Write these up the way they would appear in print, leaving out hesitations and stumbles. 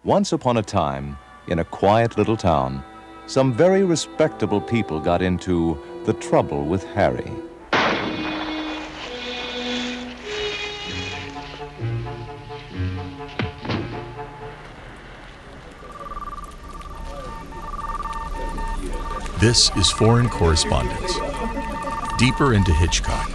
Once upon a time, in a quiet little town, some very respectable people got into the trouble with Harry. This is Foreign Correspondence. Deeper into Hitchcock.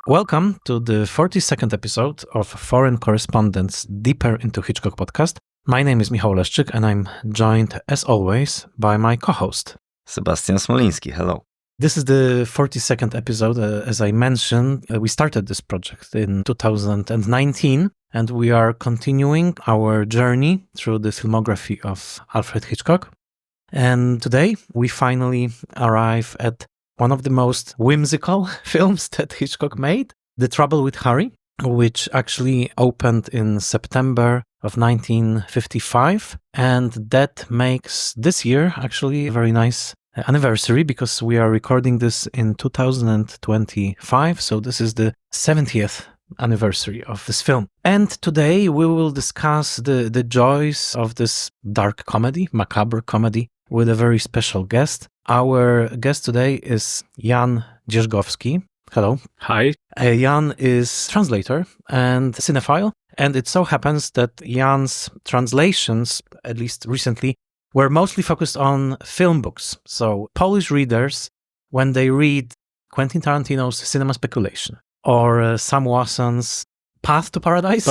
Welcome to the 42nd episode of Foreign Correspondence Deeper into Hitchcock podcast. My name is Michał Leszczyk and I'm joined, as always, by my co-host. Sebastian Smoliński, hello. This is the 42nd episode. As I mentioned, we started this project in 2019 and we are continuing our journey through the filmography of Alfred Hitchcock. And today we finally arrive at one of the most whimsical films that Hitchcock made, The Trouble with Harry, which actually opened in September of 1955. And that makes this year actually a very nice anniversary because we are recording this in 2025. So this is the 70th anniversary of this film. And today we will discuss the joys of this dark comedy, macabre comedy, with a very special guest. Our guest today is Jan Dzierzgowski. Hello. Hi. Jan is translator and cinephile, and it so happens that Jan's translations, at least recently, were mostly focused on film books. So Polish readers, when they read Quentin Tarantino's Cinema Speculation, or Sam Wasson's Path to Paradise,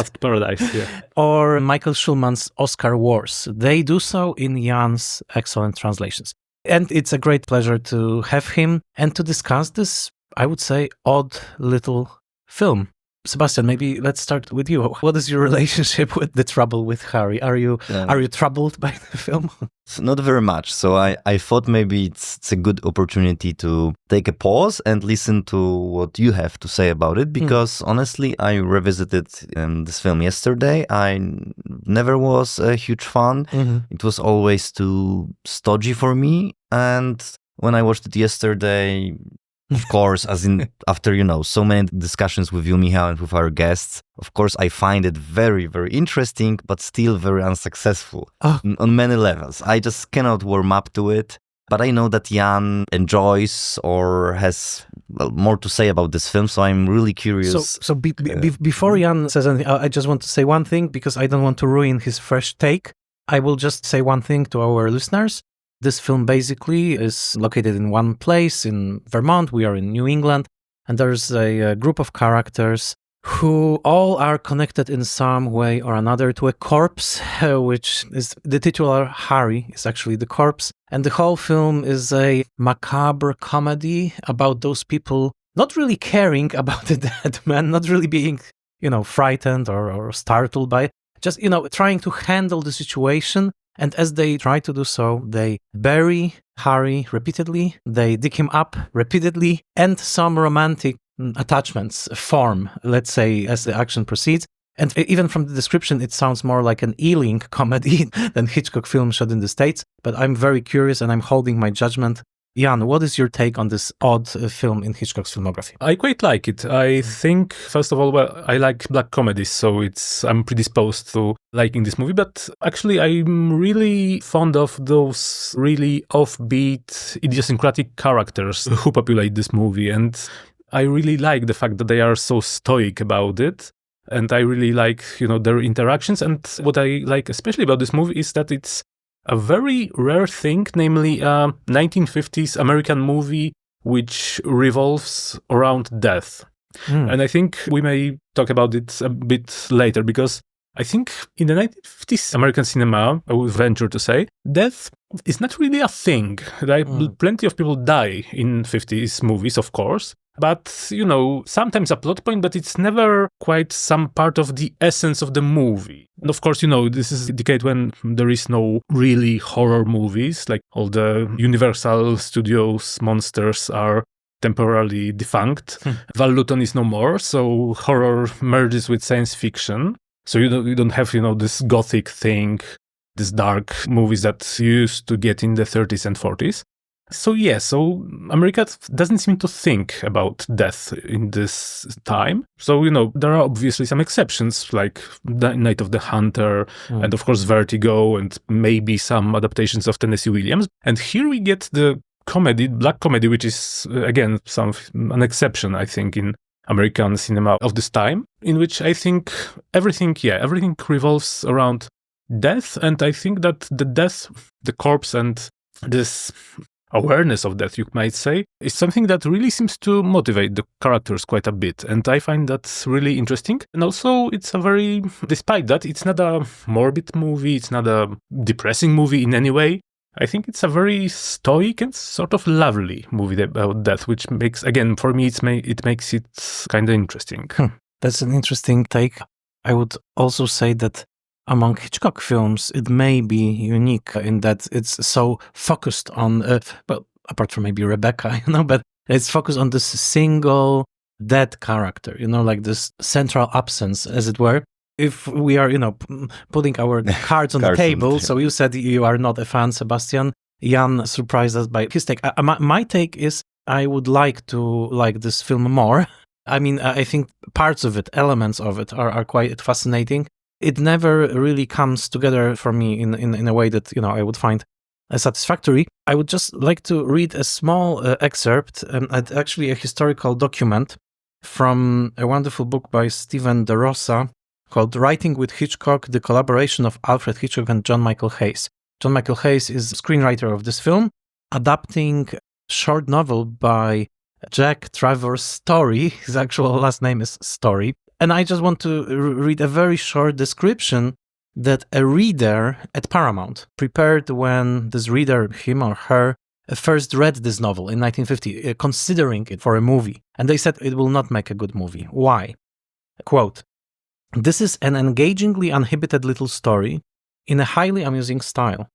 Yeah. or Michael Schulman's Oscar Wars, they do so in Jan's excellent translations. And it's a great pleasure to have him and to discuss this, I would say, odd little film. Sebastian, maybe let's start with you. What is your relationship with The Trouble with Harry? Are you troubled by the film? Not very much. So I thought maybe it's a good opportunity to take a pause and listen to what you have to say about it. Because honestly, I revisited this film yesterday. I never was a huge fan. It was always too stodgy for me. And when I watched it yesterday, of course, as in after, so many discussions with you, Michał, and with our guests, of course, I find it very, very interesting, but still very unsuccessful on many levels. I just cannot warm up to it. But I know that Jan enjoys or has more to say about this film, so I'm really curious. So before Jan says anything, I just want to say one thing because I don't want to ruin his fresh take. I will just say one thing to our listeners. This film basically is located in one place in Vermont. We are in New England, and there's a group of characters who all are connected in some way or another to a corpse, which is the titular Harry is actually the corpse. And the whole film is a macabre comedy about those people not really caring about the dead man, not really being, frightened or startled by it, just, trying to handle the situation. And as they try to do so, they bury Harry repeatedly, they dig him up repeatedly, and some romantic attachments form, let's say, as the action proceeds. And even from the description, it sounds more like an Ealing comedy than Hitchcock film shot in the States. But I'm very curious and I'm holding my judgment. Jan, what is your take on this odd film in Hitchcock's filmography? I quite like it. I think, first of all, I like black comedies, so I'm predisposed to liking this movie. But actually, I'm really fond of those really offbeat, idiosyncratic characters who populate this movie. And I really like the fact that they are so stoic about it. And I really like, their interactions. And what I like especially about this movie is that it's a very rare thing, namely a 1950s American movie which revolves around death. And I think we may talk about it a bit later because I think in the 1950s American cinema, I would venture to say, death is not really a thing. Plenty of people die in 50s movies, of course. But, sometimes a plot point, but it's never quite some part of the essence of the movie. And of course, this is a decade when there is no really horror movies, like all the Universal Studios monsters are temporarily defunct. Val Lewton is no more, so horror merges with science fiction. So you don't have, this gothic thing, these dark movies that you used to get in the 30s and 40s. So America doesn't seem to think about death in this time. So, there are obviously some exceptions, like the Night of the Hunter, and of course Vertigo, and maybe some adaptations of Tennessee Williams. And here we get the comedy, black comedy, which is, again, an exception, I think, in American cinema of this time, in which I think everything revolves around death. And I think that the death, the corpse, and this awareness of death, you might say, is something that really seems to motivate the characters quite a bit. And I find that really interesting. And also, despite that, it's not a morbid movie, it's not a depressing movie in any way. I think it's a very stoic and sort of lovely movie about death, which makes, again, for me, it makes it kind of interesting. That's an interesting take. I would also say that among Hitchcock films, it may be unique in that it's so focused on, apart from maybe Rebecca, but it's focused on this single dead character, like this central absence, as it were. If we are, putting our cards on the table, so you said you are not a fan, Sebastian. Jan surprised us by his take. My take is I would like to like this film more. I mean, I think parts of it, elements of it are quite fascinating. It never really comes together for me in a way that, I would find satisfactory. I would just like to read a small excerpt, actually a historical document from a wonderful book by Stephen DeRosa called Writing with Hitchcock, the collaboration of Alfred Hitchcock and John Michael Hayes. John Michael Hayes is the screenwriter of this film, adapting a short novel by Jack Travers Story. His actual last name is Story. And I just want to read a very short description that a reader at Paramount prepared when this reader, him or her, first read this novel in 1950, considering it for a movie. And they said it will not make a good movie. Why? Quote, "This is an engagingly uninhibited little story in a highly amusing style.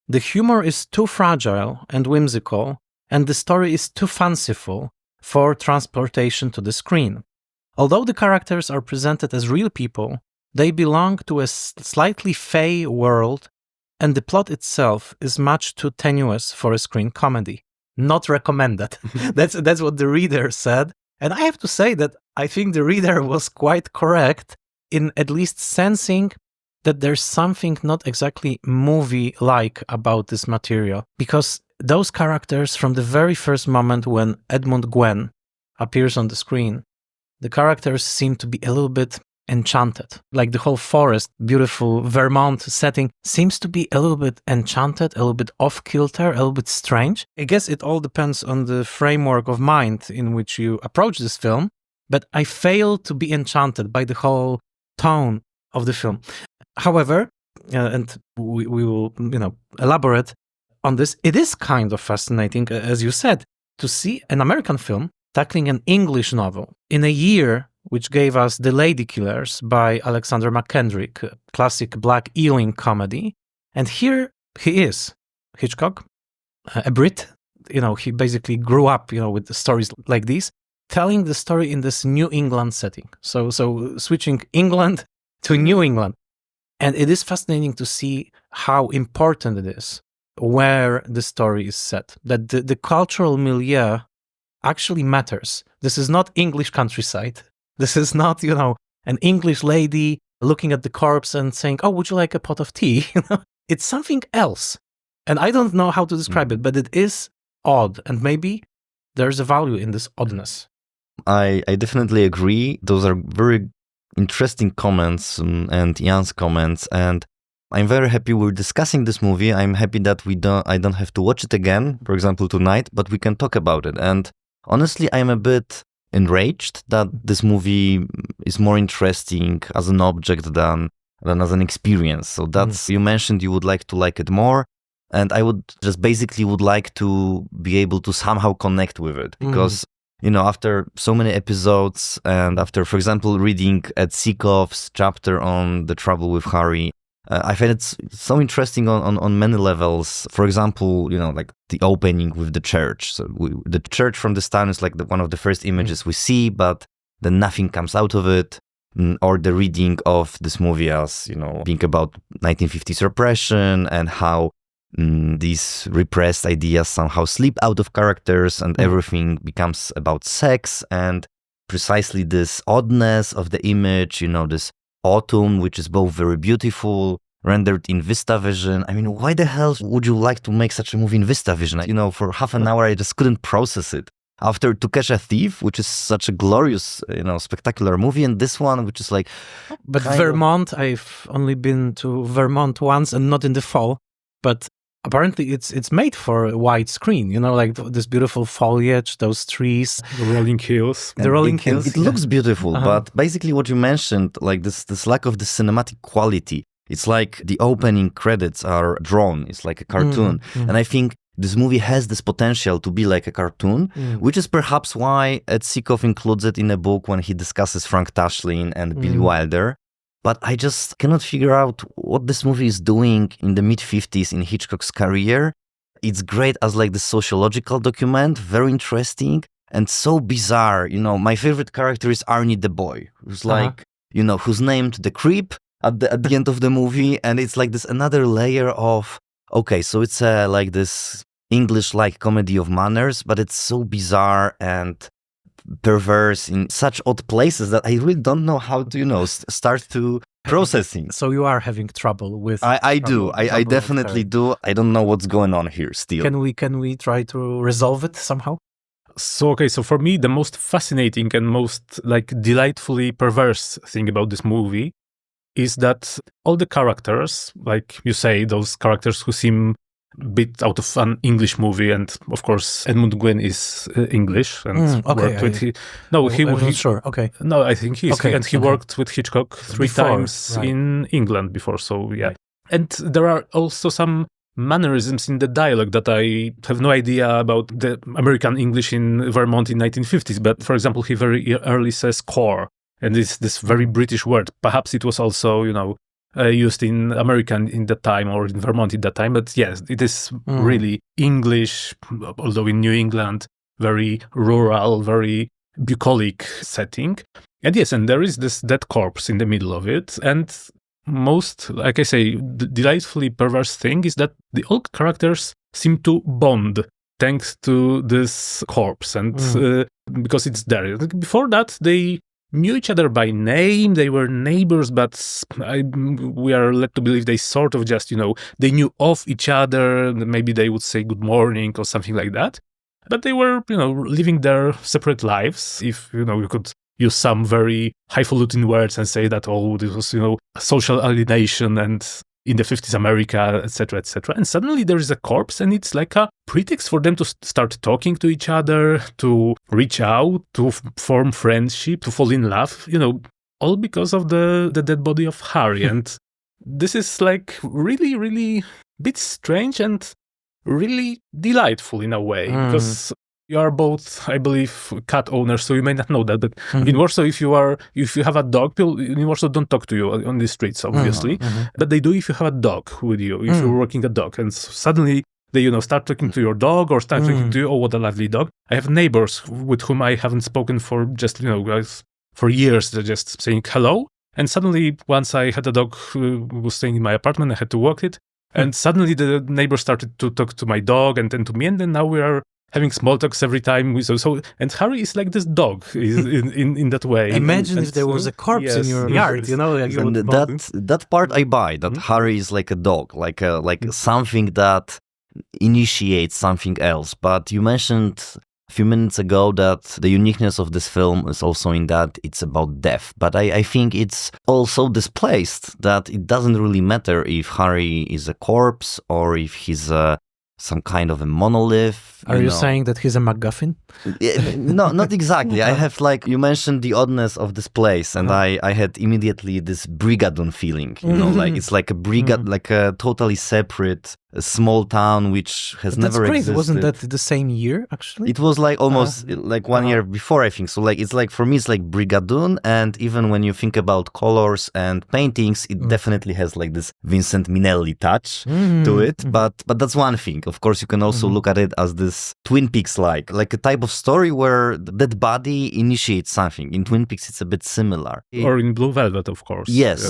The humor is too fragile and whimsical, and the story is too fanciful for transportation to the screen. Although the characters are presented as real people, they belong to a slightly fey world, and the plot itself is much too tenuous for a screen comedy. Not recommended." That's what the reader said. And I have to say that I think the reader was quite correct in at least sensing that there's something not exactly movie-like about this material. Because those characters, from the very first moment when Edmund Gwenn appears on the screen, the characters seem to be a little bit enchanted. Like the whole forest, beautiful Vermont setting, seems to be a little bit enchanted, a little bit off-kilter, a little bit strange. I guess it all depends on the framework of mind in which you approach this film, but I fail to be enchanted by the whole tone of the film. However, and we will, elaborate on this, it is kind of fascinating, as you said, to see an American film tackling an English novel in a year which gave us The Lady Killers by Alexander McKendrick, a classic black Ealing comedy. And here he is, Hitchcock, a Brit. He basically grew up, with the stories like these, telling the story in this New England setting. So switching England to New England. And it is fascinating to see how important it is where the story is set, that the cultural milieu actually matters. This is not English countryside. This is not, an English lady looking at the corpse and saying, "Oh, would you like a pot of tea?" It's something else. And I don't know how to describe it, but it is odd. And maybe there's a value in this oddness. I definitely agree. Those are very interesting comments and Jan's comments. And I'm very happy we're discussing this movie. I'm happy that I don't have to watch it again, for example, tonight, but we can talk about it. And honestly, I'm a bit enraged that this movie is more interesting as an object than as an experience. So that's, you mentioned you would like to like it more. And I would just basically would like to be able to somehow connect with it because, after so many episodes and after, for example, reading Ed Sikoff's chapter on The Trouble with Harry, I find it so interesting on many levels. For example, like the opening with the church. So the church from this town is like one of the first images we see, but then nothing comes out of it. Or the reading of this movie as, being about 1950s repression and how these repressed ideas somehow slip out of characters and everything becomes about sex and precisely this oddness of the image, this autumn, which is both very beautiful, rendered in VistaVision. I mean, why the hell would you like to make such a movie in VistaVision? For half an hour, I just couldn't process it. After To Catch a Thief, which is such a glorious, spectacular movie, and this one, which is like... But Vermont, I've only been to Vermont once and not in the fall, but apparently it's made for a wide screen, like this beautiful foliage, those trees. The rolling hills. The rolling hills. It looks beautiful, but basically what you mentioned, like this lack of the cinematic quality, it's like the opening credits are drawn. It's like a cartoon. And I think this movie has this potential to be like a cartoon, which is perhaps why Ed Sikov includes it in a book when he discusses Frank Tashlin and Billy Wilder. But I just cannot figure out what this movie is doing in the mid-50s in Hitchcock's career. It's great as like the sociological document, very interesting and so bizarre. My favorite character is Arnie the boy, who's like, who's named the creep at the end of the movie. And it's like this another layer of, okay, so it's like this English-like comedy of manners, but it's so bizarre and perverse in such odd places that I really don't know how to, start to processing. So you are having trouble with... I definitely do. I don't know what's going on here still. Can we try to resolve it somehow? So for me, the most fascinating and most delightfully perverse thing about this movie is that all the characters, like you say, those characters who seem a bit out of an English movie, and of course Edmund Gwynn is English and worked with I'm not sure. Okay. No, I think he is. Okay. And he worked with Hitchcock three times in England before. So yeah. And there are also some mannerisms in the dialogue that I have no idea about the American English in Vermont in 1950s. But for example, he very early says core. And it's this very British word. Perhaps it was also, used in American in that time or in Vermont in that time. But yes, it is really English, although in New England, very rural, very bucolic setting. And yes, and there is this dead corpse in the middle of it. And most, like I say, the delightfully perverse thing is that the old characters seem to bond thanks to this corpse. And because it's there. Before that, they knew each other by name, they were neighbors, but we are led to believe they sort of just, they knew of each other, maybe they would say good morning or something like that. But they were, living their separate lives. If, you could use some very highfalutin words and say that, this was, social alienation and in the 50s America, etc., etc. And suddenly there is a corpse and it's like a pretext for them to start talking to each other, to reach out, to form friendship, to fall in love, all because of the dead body of Harry. And this is really, really bit strange and really delightful in a way, because you are both, I believe, cat owners, so you may not know that. But in Warsaw, if you have a dog, people in Warsaw don't talk to you on the streets, obviously. But they do if you have a dog with you, if you're working a dog. And suddenly they, start talking to your dog or start talking to you, oh, what a lovely dog. I have neighbors with whom I haven't spoken for just, for years. They're just saying hello. And suddenly, once I had a dog who was staying in my apartment, I had to walk it. And suddenly the neighbor started to talk to my dog and then to me. And then now we are having small talks every time. And Harry is like this dog in that way. Imagine if there was a corpse in your yard, And that part I buy, that Harry is like a dog, like something that initiates something else. But you mentioned a few minutes ago that the uniqueness of this film is also in that it's about death. But I think it's also displaced that it doesn't really matter if Harry is a corpse or if he's some kind of a monolith. Are you saying that he's a MacGuffin? No, not exactly. I have you mentioned the oddness of this place, and I had immediately this Brigadoon feeling. It's like a brigade, like a totally separate small town which has never existed. Wasn't that the same year actually? It was almost 1 year before, I think. So it's for me it's like Brigadoon, and even when you think about colors and paintings, it definitely has this Vincent Minnelli touch to it. But that's one thing. Of course, you can also look at it as this Twin Peaks like a type of story where the dead body initiates something. In Twin Peaks, it's a bit similar. Or in Blue Velvet, of course. Yes.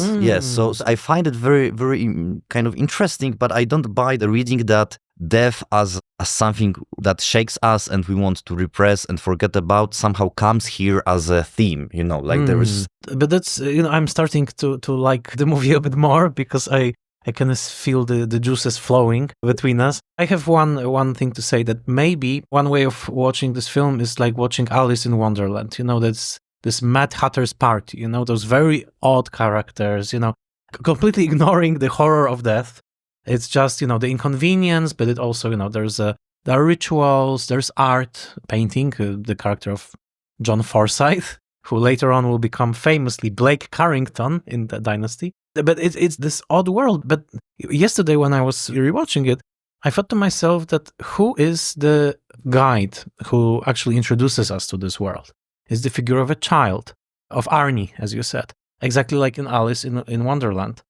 So I find it very, very kind of interesting, but I don't buy terrified reading that death as something that shakes us and we want to repress and forget about somehow comes here as a theme, like there is... But that's, I'm starting to like the movie a bit more because I can feel the juices flowing between us. I have one thing to say, that maybe one way of watching this film is like watching Alice in Wonderland. That's this Mad Hatter's party, those very odd characters, completely ignoring the horror of death. It's just, the inconvenience, but it also, there are rituals, there's art, painting, the character of John Forsyth, who later on will become famously Blake Carrington in the Dynasty. But it's this odd world. But yesterday when I was rewatching it, I thought to myself that who is the guide who actually introduces us to this world? It's the figure of a child, of Arnie, as you said, exactly like in Alice in Wonderland.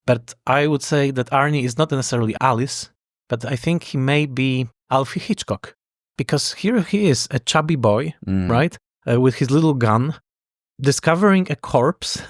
But I would say that Arnie is not necessarily Alice, but I think he may be Alfred Hitchcock, because here he is, a chubby boy, right, with his little gun, discovering a corpse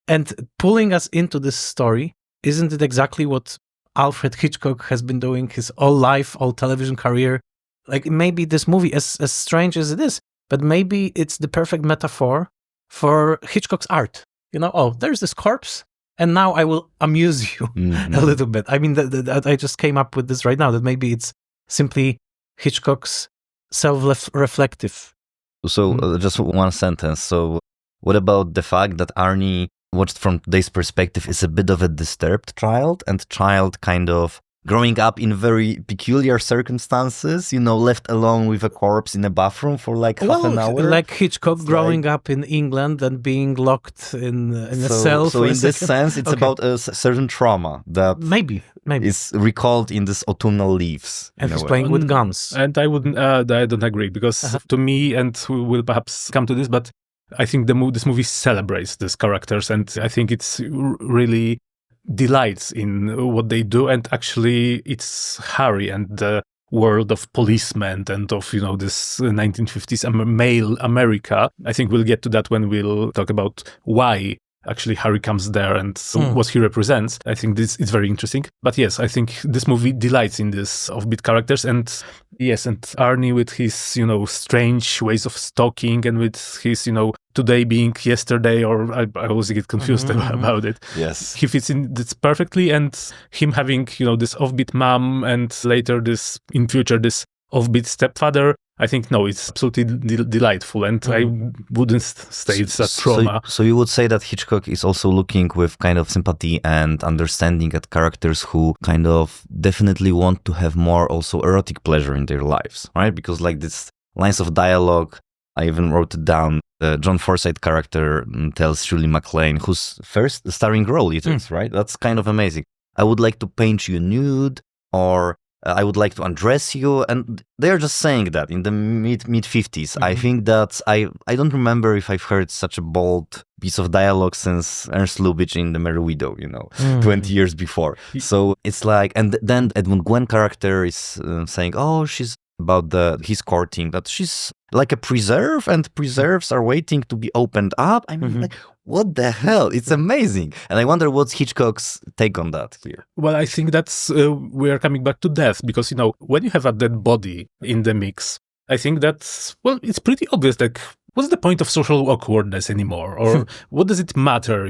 and pulling us into this story. Isn't it exactly what Alfred Hitchcock has been doing his whole life, all television career? Like, maybe this movie, as strange as it is, but maybe it's the perfect metaphor for Hitchcock's art. There's this corpse, and now I will amuse you a little bit. I mean, I just came up with this right now, that maybe it's simply Hitchcock's self-reflective. So just one sentence. So what about the fact that Arnie, watched from today's perspective, is a bit of a disturbed child, and child kind of growing up in very peculiar circumstances, left alone with a corpse in a bathroom for like half an hour. Like Hitchcock growing up in England and being locked in a cell. So in this sense, it's about a certain trauma that maybe is recalled in this autumnal leaves. And he's playing with guns. And I don't agree, because to me, and we will perhaps come to this, but I think this movie celebrates these characters, and I think it's really delights in what they do. And actually it's Harry and the world of policemen and of this 1950s male America. I think we'll get to that when we'll talk about why actually Harry comes there and what he represents. I think it's very interesting. But yes, I think this movie delights in this offbeat characters, and yes, and Arnie with his strange ways of stalking, and with his today being yesterday, or I always get confused about it. Yes, he fits in this perfectly, and him having this offbeat mom, and later in future this offbeat stepfather. I think, no, it's absolutely delightful, and I wouldn't say it's a trauma. So you would say that Hitchcock is also looking with kind of sympathy and understanding at characters who kind of definitely want to have more also erotic pleasure in their lives, right? Because like this lines of dialogue, I even wrote it down. The John Forsyth character tells Shirley MacLaine, whose first starring role it is, right? That's kind of amazing. I would like to paint you nude, or I would like to undress you, and they're just saying that in the mid 50s. I think that I don't remember if I've heard such a bold piece of dialogue since Ernst Lubitsch in The Merry Widow, 20 years before. So it's like, and then Edmund Gwenn character is saying, she's about his courting, that she's like a preserve, and preserves are waiting to be opened up. I mean, like, what the hell? It's amazing. And I wonder what's Hitchcock's take on that here. Well, I think that's, we are coming back to death, because, when you have a dead body in the mix, I think that's, well, it's pretty obvious, like, what's the point of social awkwardness anymore? Or what does it matter?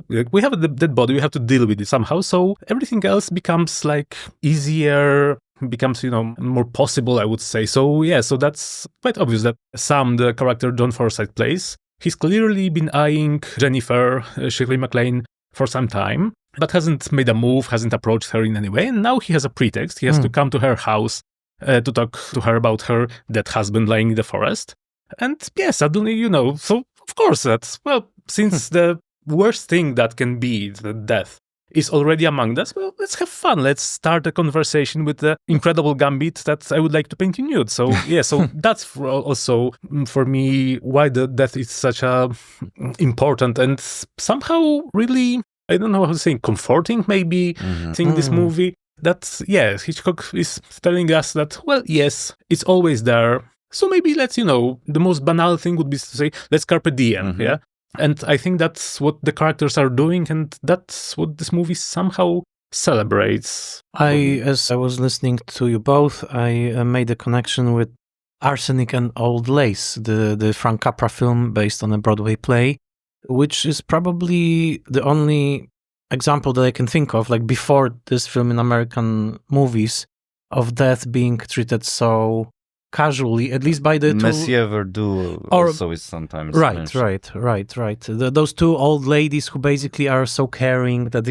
We have a dead body, we have to deal with it somehow. So everything else becomes like easier, becomes, more possible, I would say. So yeah, so that's quite obvious that Sam, the character John Forsyth plays, he's clearly been eyeing Jennifer, Shirley MacLaine, for some time, but hasn't made a move, hasn't approached her in any way. And now he has a pretext. He has to come to her house to talk to her about her dead husband lying in the forest. And yeah, suddenly, so of course that's, well, since the worst thing that can be, the death, is already among us, well, let's have fun. Let's start a conversation with the incredible gambit that I would like to paint you nude. So yeah, so that's also for me why the death is such a important and somehow really, I don't know how to say, comforting maybe thing, this movie. That, yeah, Hitchcock is telling us that, well, yes, it's always there. So maybe let's, the most banal thing would be to say, let's carpe diem, yeah? And I think that's what the characters are doing, and that's what this movie somehow celebrates. As I was listening to you both, I made a connection with Arsenic and Old Lace, the Frank Capra film based on a Broadway play, which is probably the only example that I can think of, like before this film in American movies, of death being treated so casually, at least by the Monsieur Verdoux also is sometimes mentioned. Right. Those two old ladies who basically are so caring that,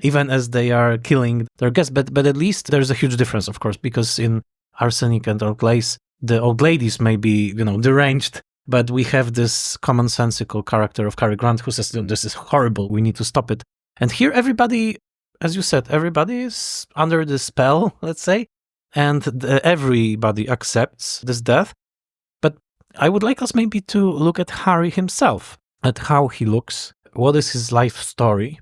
even as they are killing their guests. But at least there's a huge difference, of course, because in Arsenic and Old Lace, the old ladies may be, deranged, but we have this commonsensical character of Cary Grant who says, this is horrible, we need to stop it. And here everybody, as you said, everybody is under the spell, let's say, and everybody accepts this death. But I would like us maybe to look at Harry himself, at how he looks, what is his life story,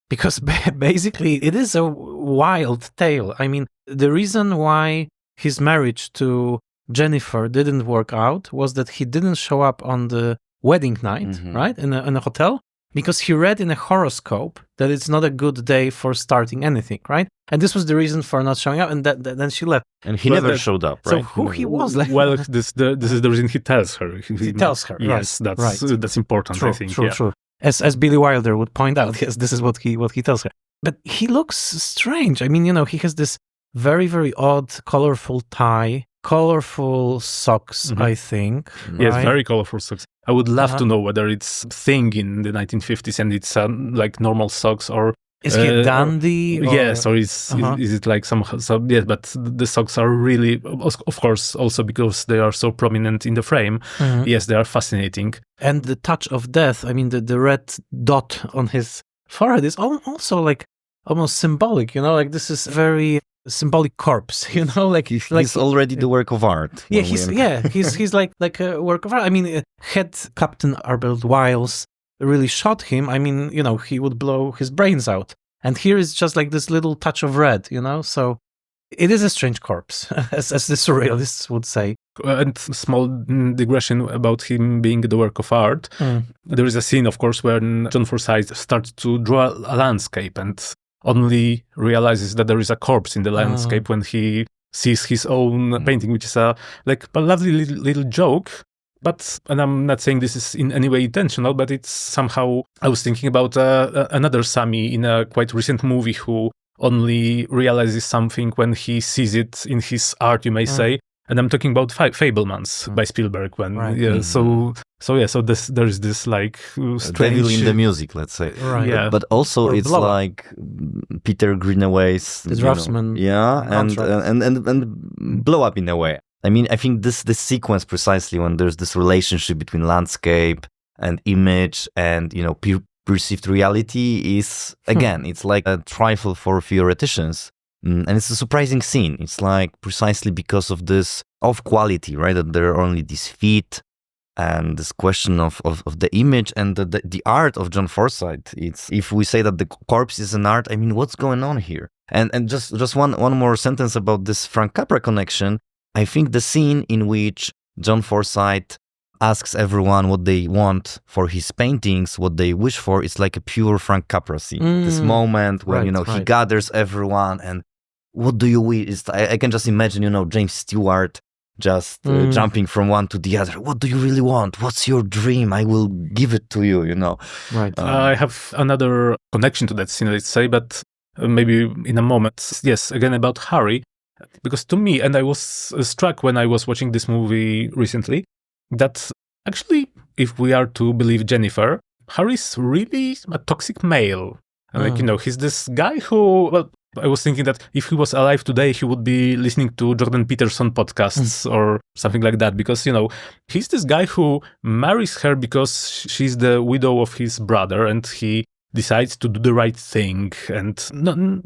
because basically it is a wild tale. I mean, the reason why his marriage to Jennifer didn't work out was that he didn't show up on the wedding night, right, in a hotel, because he read in a horoscope that it's not a good day for starting anything, right? And this was the reason for not showing up, and then she left. And he never showed up, right? So who he was? Well, this is the reason he tells her. He tells her, yes, right. That's important, True, I think. True. As Billy Wilder would point out, yes, this is what he tells her. But he looks strange. I mean, he has this very, very odd, colorful tie, colorful socks, I think. Yes, right? very colorful socks. I would love to know whether it's a thing in the 1950s and it's like normal socks, or is he a dandy? Yes, or is it like some yes, but the socks are really, of course, also because they are so prominent in the frame. Yes, they are fascinating. And the touch of death, I mean, the red dot on his forehead is also like almost symbolic, like this is very symbolic corpse, like he's already the work of art. Yeah, he's like a work of art. I mean, had Captain Arbelt Wiles really shot him, I mean, he would blow his brains out. And here is just like this little touch of red, so it is a strange corpse, as the surrealists would say. And small digression about him being the work of art. There is a scene, of course, when John Forsythe starts to draw a landscape and only realizes that there is a corpse in the landscape when he sees his own painting, which is a lovely little joke. And I'm not saying this is in any way intentional, but it's somehow, I was thinking about another Sami in a quite recent movie who only realizes something when he sees it in his art, you may say. And I'm talking about Fabelmans by Spielberg. There is this strange devil in the music, let's say. Right. Yeah. But also or it's like Peter Greenaway's the draftsman. And blow up in a way. I mean, I think this sequence precisely when there's this relationship between landscape and image and perceived reality is again, it's like a trifle for theoreticians. And it's a surprising scene. It's like precisely because of this of quality, right? That there are only these feet and this question of the image and the art of John Forsythe. It's, if we say that the corpse is an art, I mean, what's going on here? And just one more sentence about this Frank Capra connection. I think the scene in which John Forsythe asks everyone what they want for his paintings, what they wish for, it's like a pure Frank Capra scene. This moment when, he gathers everyone and what do you wish? I can just imagine, James Stewart just jumping from one to the other. What do you really want? What's your dream? I will give it to you, Right. I have another connection to that scene, let's say, but maybe in a moment. Yes, again about Harry. Because to me, and I was struck when I was watching this movie recently, that actually, if we are to believe Jennifer, Harry's really a toxic male. He's this guy who, I was thinking that if he was alive today, he would be listening to Jordan Peterson podcasts or something like that. Because, he's this guy who marries her because she's the widow of his brother and he decides to do the right thing. And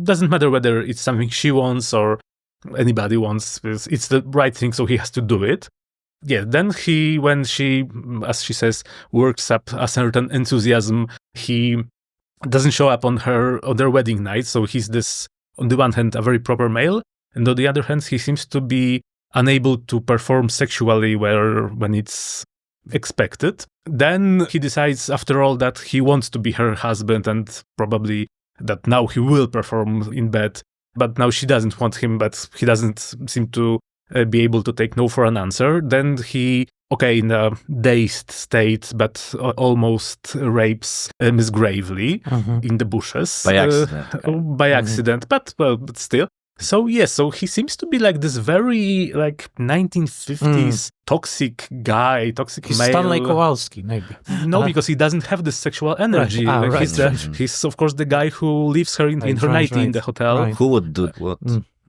doesn't matter whether it's something she wants or anybody wants, it's the right thing, so he has to do it. Yeah, then when she, as she says, works up a certain enthusiasm, he doesn't show up on their wedding night, so he's this, on the one hand, a very proper male, and on the other hand, he seems to be unable to perform sexually when it's expected. Then he decides, after all, that he wants to be her husband and probably that now he will perform in bed, but now she doesn't want him, but he doesn't seem to be able to take no for an answer. Then he, in a dazed state, but almost rapes Miss Gravely in the bushes. By accident. By accident, but still. So he seems to be like this very 1950s toxic guy, toxic He's male. Stanley Kowalski, maybe. No, because he doesn't have the sexual energy. He's of course the guy who leaves her in her nightie in the hotel. Right. Who would do what?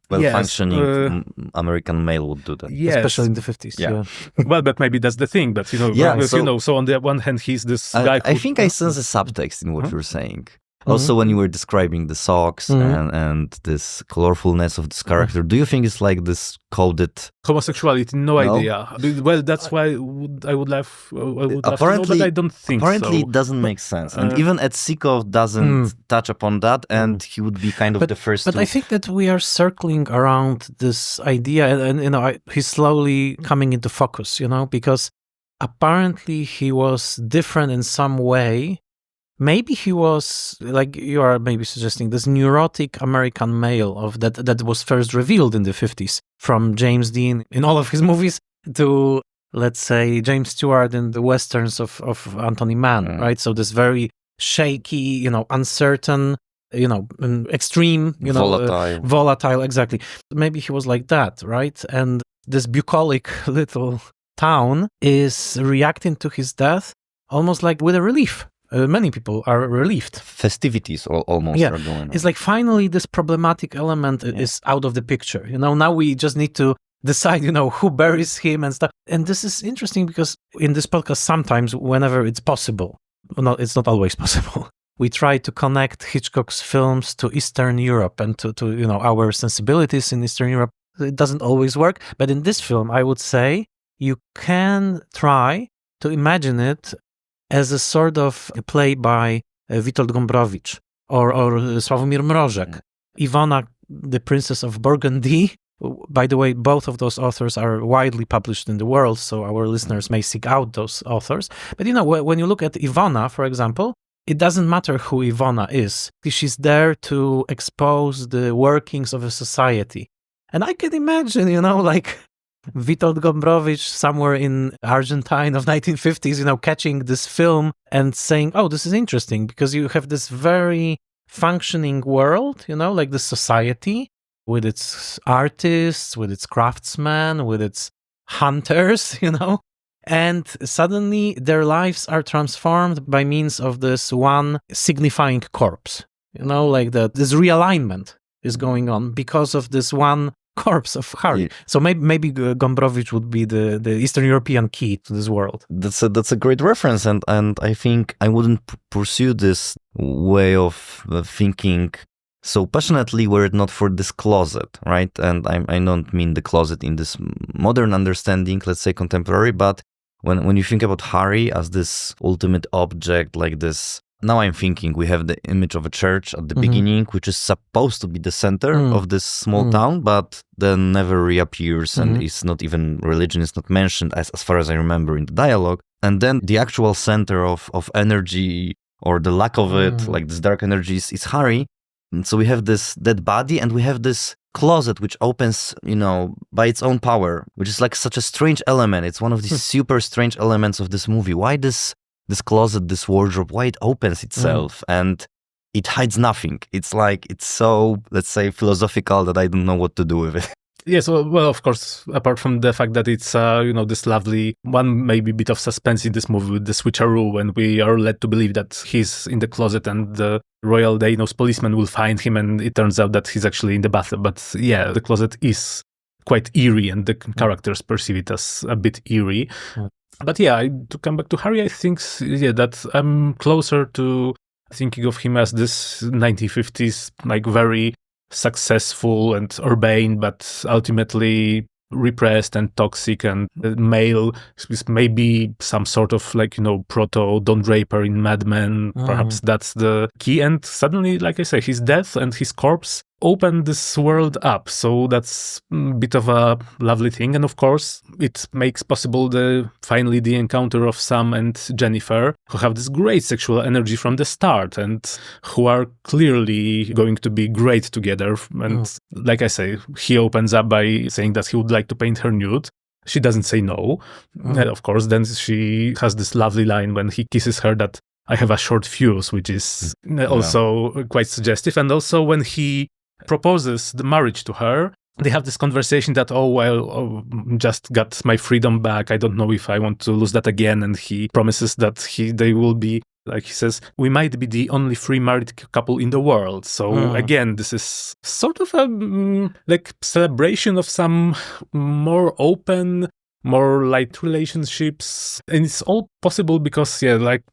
Well-functioning American male would do that. Yes. Especially in the 50s. Yeah. Well, but maybe that's the thing. But so on the one hand, he's this guy. I think I sense a subtext in what you're saying. Also, when you were describing the socks and this colorfulness of this character, do you think it's like this coded homosexuality? No idea. Well, that's why I would love to know, but I don't think apparently so. It doesn't make sense. And even Edzikov doesn't touch upon that, and he would be kind of the first But I think that we are circling around this idea, and he's slowly coming into focus, because apparently he was different in some way. Maybe he was, like you are maybe suggesting, this neurotic American male that was first revealed in the 50s, from James Dean in all of his movies to, let's say, James Stewart in the westerns of Anthony Mann, right? So this very shaky, uncertain, extreme, volatile, exactly. Maybe he was like that, right? And this bucolic little town is reacting to his death almost like with a relief. Many people are relieved. Festivities almost are going on. It's like finally this problematic element is out of the picture. Now we just need to decide, who buries him and stuff. And this is interesting because in this podcast, sometimes, whenever it's possible, it's not always possible, we try to connect Hitchcock's films to Eastern Europe and to our sensibilities in Eastern Europe. It doesn't always work. But in this film, I would say you can try to imagine it as a sort of play by Witold Gombrowicz or Sławomir Mrożek. Iwona, the Princess of Burgundy. By the way, both of those authors are widely published in the world, so our listeners may seek out those authors. But when you look at Iwona, for example, it doesn't matter who Iwona is. She's there to expose the workings of a society. And I can imagine, Witold Gombrowicz somewhere in Argentine of 1950s, catching this film and saying, oh, this is interesting because you have this very functioning world, like this society with its artists, with its craftsmen, with its hunters, and suddenly their lives are transformed by means of this one signifying corpse, this realignment is going on because of this one corpse of Harry. Yeah. So maybe Gombrowicz would be the Eastern European key to this world. That's a great reference, and I think I wouldn't pursue this way of thinking so passionately were it not for this closet, right? And I don't mean the closet in this modern understanding, let's say contemporary, but when you think about Harry as this ultimate object, like this. Now I'm thinking we have the image of a church at the beginning, which is supposed to be the center of this small town, but then never reappears and is not even, religion is not mentioned as far as I remember in the dialogue. And then the actual center of energy or the lack of it, like this dark energy is Harry. And so we have this dead body and we have this closet which opens, by its own power, which is like such a strange element. It's one of these super strange elements of this movie. Why this closet, this wardrobe, why it opens itself and it hides nothing. It's so, let's say, philosophical that I don't know what to do with it. Yes, well, of course, apart from the fact that it's, this lovely one, maybe bit of suspense in this movie with the switcheroo when we are led to believe that he's in the closet and the Royal Danos policeman will find him and it turns out that he's actually in the bathroom. But yeah, the closet is quite eerie and the characters perceive it as a bit eerie. But yeah, to come back to Harry, I think, that I'm closer to thinking of him as this 1950s, very successful and urbane, but ultimately repressed and toxic and male, with maybe some sort of proto Don Draper in Mad Men. Perhaps that's the key. And suddenly, like I say, his death and his corpse open this world up. So that's a bit of a lovely thing. And of course, it makes possible finally the encounter of Sam and Jennifer, who have this great sexual energy from the start and who are clearly going to be great together. And like I say, he opens up by saying that he would like to paint her nude. She doesn't say no. Of course, then she has this lovely line when he kisses her that I have a short fuse, which is also quite suggestive. And also when he proposes the marriage to her, they have this conversation that, just got my freedom back. I don't know if I want to lose that again. And he promises that they will be, like he says, we might be the only free married couple in the world. So again, this is sort of a celebration of some more open, more light relationships. And it's all possible because,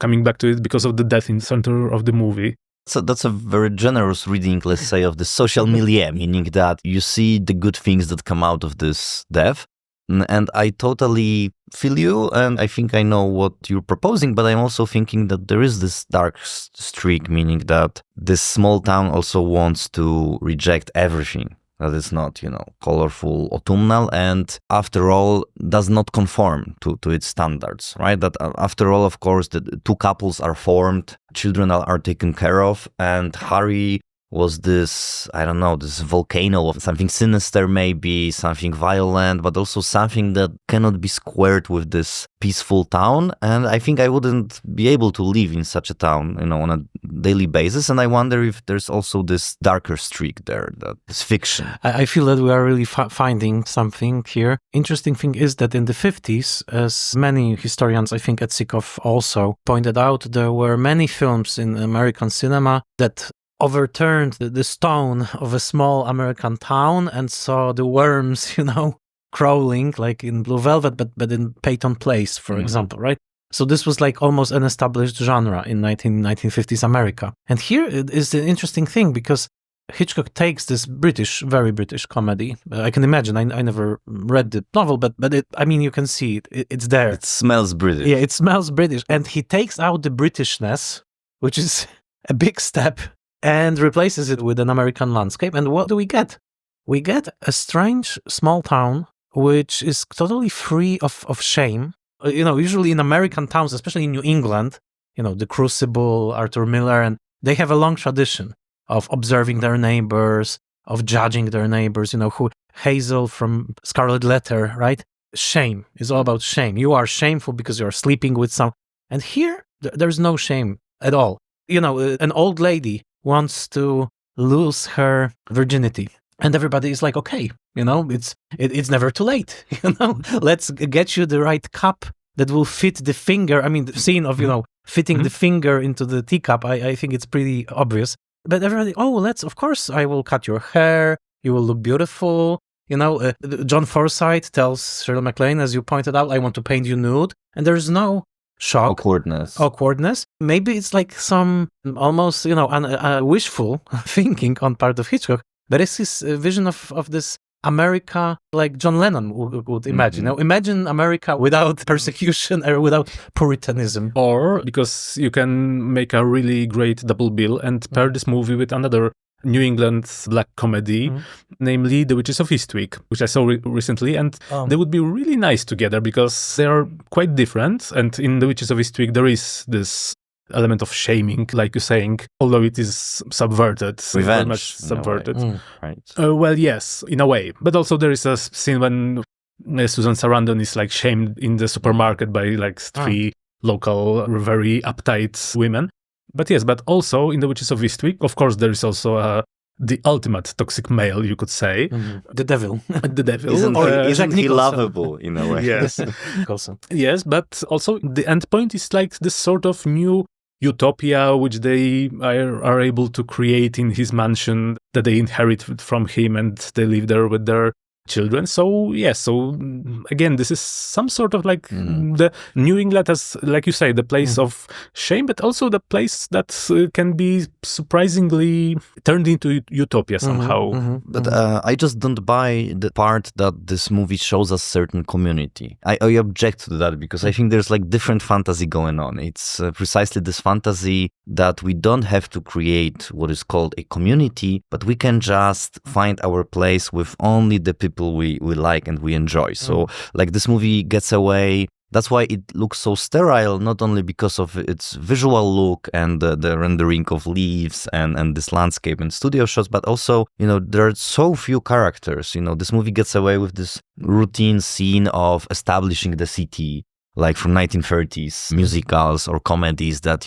coming back to it, because of the death in the center of the movie. So that's a very generous reading, let's say, of the social milieu, meaning that you see the good things that come out of this death. And I totally feel you, and I think I know what you're proposing, but I'm also thinking that there is this dark streak, meaning that this small town also wants to reject everything that is not, colorful, autumnal, and after all, does not conform to its standards, right? That after all, of course, the two couples are formed, children are taken care of, and Harry was this, this volcano of something sinister, maybe something violent, but also something that cannot be squared with this peaceful town. And I think I wouldn't be able to live in such a town, on a daily basis. And I wonder if there's also this darker streak there, that is fiction. I feel that we are really finding something here. Interesting thing is that in the 50s, as many historians, I think Dzierzgowski also pointed out, there were many films in American cinema that overturned the stone of a small American town and saw the worms, crawling like in Blue Velvet, but in Peyton Place, for example, right? So this was like almost an established genre in 1950s America. And here it is an interesting thing because Hitchcock takes this very British comedy. I can imagine. I never read the novel, but you can see it. It's there. It smells British. Yeah, it smells British. And he takes out the Britishness, which is a big step, and replaces it with an American landscape. And what do we get? We get a strange small town which is totally free of shame. Usually in American towns, especially in New England, the Crucible, Arthur Miller, and they have a long tradition of observing their neighbors, of judging their neighbors, who Hazel from Scarlet Letter, right? Shame is all about shame. You are shameful because you're sleeping with some. And here, there's no shame at all. An old lady wants to lose her virginity. And everybody is like, okay, it's never too late. Let's get you the right cup that will fit the finger. The scene of, fitting the finger into the teacup, I think it's pretty obvious. But everybody, of course, I will cut your hair. You will look beautiful. John Forsythe tells Shirley MacLaine, as you pointed out, I want to paint you nude. And there's no shock. Awkwardness. Maybe it's like some almost, wishful thinking on part of Hitchcock. But it's his vision of this America like John Lennon would imagine. Now, imagine America without persecution or without Puritanism. Or because you can make a really great double bill and pair this movie with another New England black comedy, namely The Witches of Eastwick, which I saw recently, and they would be really nice together because they are quite different. And in The Witches of Eastwick, there is this element of shaming, like you're saying, although it is subverted, revenge, very much subverted. Right. Well, yes, in a way, but also there is a scene when Susan Sarandon is like shamed in the supermarket by like three local, very uptight women. But yes, but also in The Witches of Eastwick, of course, there is also the ultimate toxic male, you could say. The devil. The devil. Isn't he lovable in a way? Yes. Yes, but also the end point is like this sort of new utopia which they are able to create in his mansion that they inherit from him, and they live there with their children. So again, this is some sort of like the New England as, like you say, the place of shame, but also the place that can be surprisingly turned into utopia somehow. But I just don't buy the part that this movie shows us certain community. I object to that because I think there's like different fantasy going on. It's precisely this fantasy that we don't have to create what is called a community, but we can just find our place with only the people we like and we enjoy. So like this movie gets away. That's why it looks so sterile, not only because of its visual look and the rendering of leaves and this landscape and studio shots, but also, there are so few characters. This movie gets away with this routine scene of establishing the city, like from 1930s musicals or comedies that,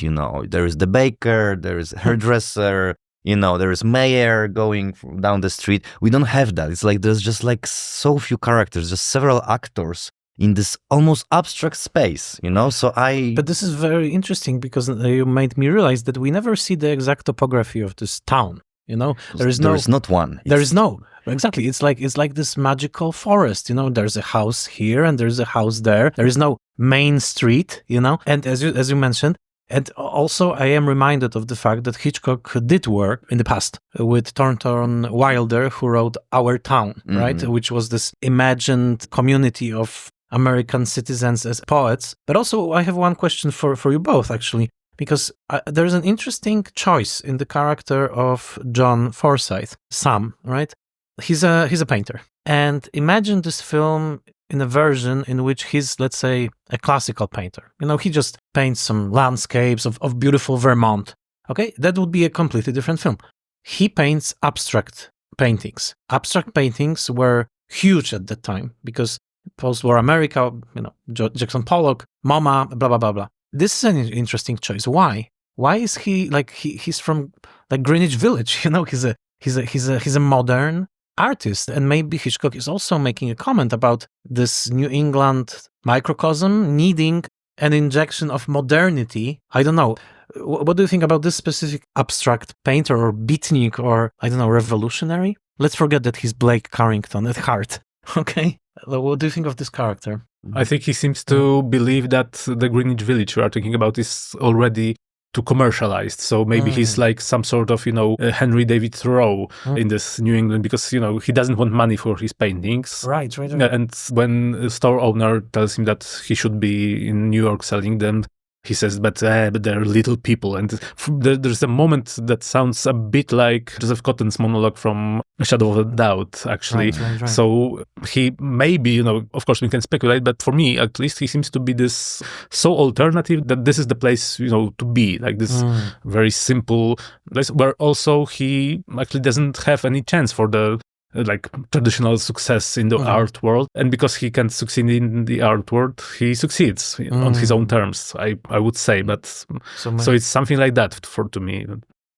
there is the baker, there is a hairdresser, there is mayor going down the street. We don't have that. It's like there's just like so few characters, just several actors in this almost abstract space, But this is very interesting because you made me realize that we never see the exact topography of this town. There is not one. There is no. Exactly. It's like this magical forest, there's a house here and there's a house there. There is no main street, and as you mentioned, and also I am reminded of the fact that Hitchcock did work in the past with Thornton Wilder, who wrote Our Town, right? Which was this imagined community of American citizens as poets. But also I have one question for you both, actually, because there's an interesting choice in the character of John Forsythe, Sam, right? He's a painter. And imagine this film in a version in which he's, let's say, a classical painter. He just paints some landscapes of beautiful Vermont. Okay, that would be a completely different film. He paints abstract paintings. Abstract paintings were huge at that time because post-war America, Jackson Pollock, MoMA, blah, blah, blah, blah. This is an interesting choice. Why? Why is he like he's from like Greenwich Village? He's a modern artist, and maybe Hitchcock is also making a comment about this New England microcosm needing an injection of modernity. I don't know. What do you think about this specific abstract painter or beatnik or, I don't know, revolutionary? Let's forget that he's Blake Carrington at heart. Okay? What do you think of this character? I think he seems to believe that the Greenwich Village we are talking about is already too commercialized. So maybe he's like some sort of, Henry David Thoreau in this New England because, he doesn't want money for his paintings. Right. And when a store owner tells him that he should be in New York selling them, he says, but they're little people. And there's a moment that sounds a bit like Joseph Cotton's monologue from A Shadow of a Doubt, actually. Right. So he maybe, of course we can speculate, but for me, at least, he seems to be this so alternative that this is the place, to be, like this very simple place where also he actually doesn't have any chance for the like traditional success in the art world, and because he can succeed in the art world, he succeeds on his own terms. I would say, but so it's something like that to me.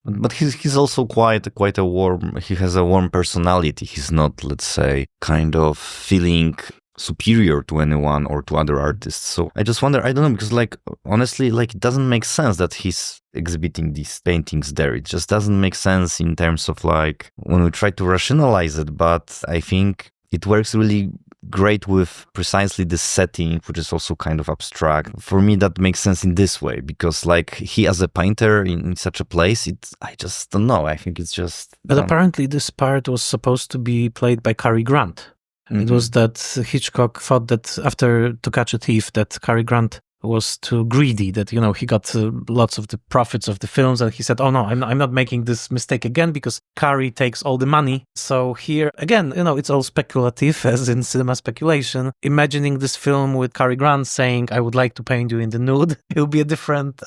But he's also quite a warm. He has a warm personality. He's not, let's say, kind of feeling superior to anyone or to other artists. So I just wonder, I don't know, because like honestly, like it doesn't make sense that he's exhibiting these paintings there. It just doesn't make sense in terms of like when we try to rationalize it, but I think it works really great with precisely this setting, which is also kind of abstract. For me, that makes sense in this way, because like he as a painter in such a place, I just don't know. I think it's just... But apparently this part was supposed to be played by Cary Grant. It was that Hitchcock thought that after To Catch a Thief, that Cary Grant was too greedy, that, he got lots of the profits of the films, and he said, oh no, I'm not making this mistake again because Cary takes all the money. So here, again, it's all speculative, as in cinema speculation. Imagining this film with Cary Grant saying, I would like to paint you in the nude, it will be a different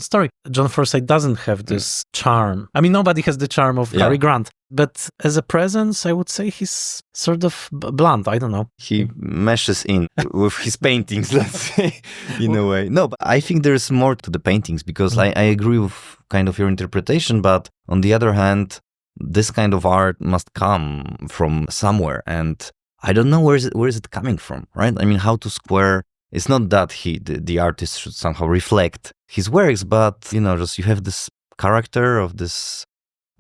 story. John Forsythe doesn't have this charm. I mean, nobody has the charm of Cary Grant. But as a presence, I would say he's sort of blunt. I don't know. He meshes in with his paintings, let's say, in a way. No, but I think there's more to the paintings because I agree with kind of your interpretation. But on the other hand, this kind of art must come from somewhere. And I don't know where is it coming from, right? I mean, how to square... It's not that the artist should somehow reflect his works, but, just you have this character of this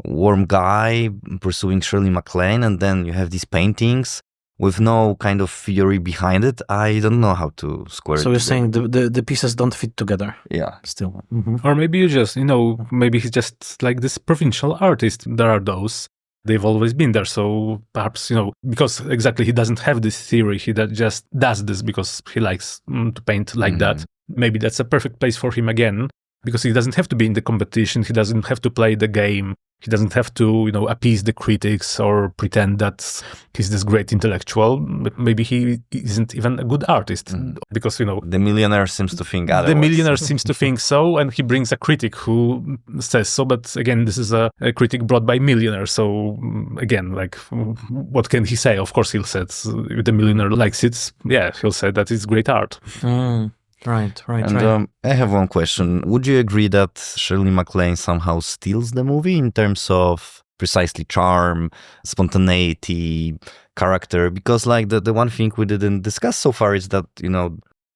warm guy pursuing Shirley MacLaine, and then you have these paintings with no kind of theory behind it, I don't know how to square it. So you're together. saying the pieces don't fit together Yeah. still. Or maybe you just, maybe he's just like this provincial artist. There are those. They've always been there. So perhaps, because exactly he doesn't have this theory. He just does this because he likes to paint like that. Maybe that's a perfect place for him again, because he doesn't have to be in the competition. He doesn't have to play the game. He doesn't have to, appease the critics or pretend that he's this great intellectual. Maybe he isn't even a good artist because, The millionaire seems to think otherwise. the millionaire seems to think so, and he brings a critic who says so. But again, this is a critic brought by millionaire. So again, like, what can he say? Of course, he'll say if the millionaire likes it. Yeah, he'll say that it's great art. Right. And I have one question. Would you agree that Shirley MacLaine somehow steals the movie in terms of precisely charm, spontaneity, character? Because like the one thing we didn't discuss so far is that,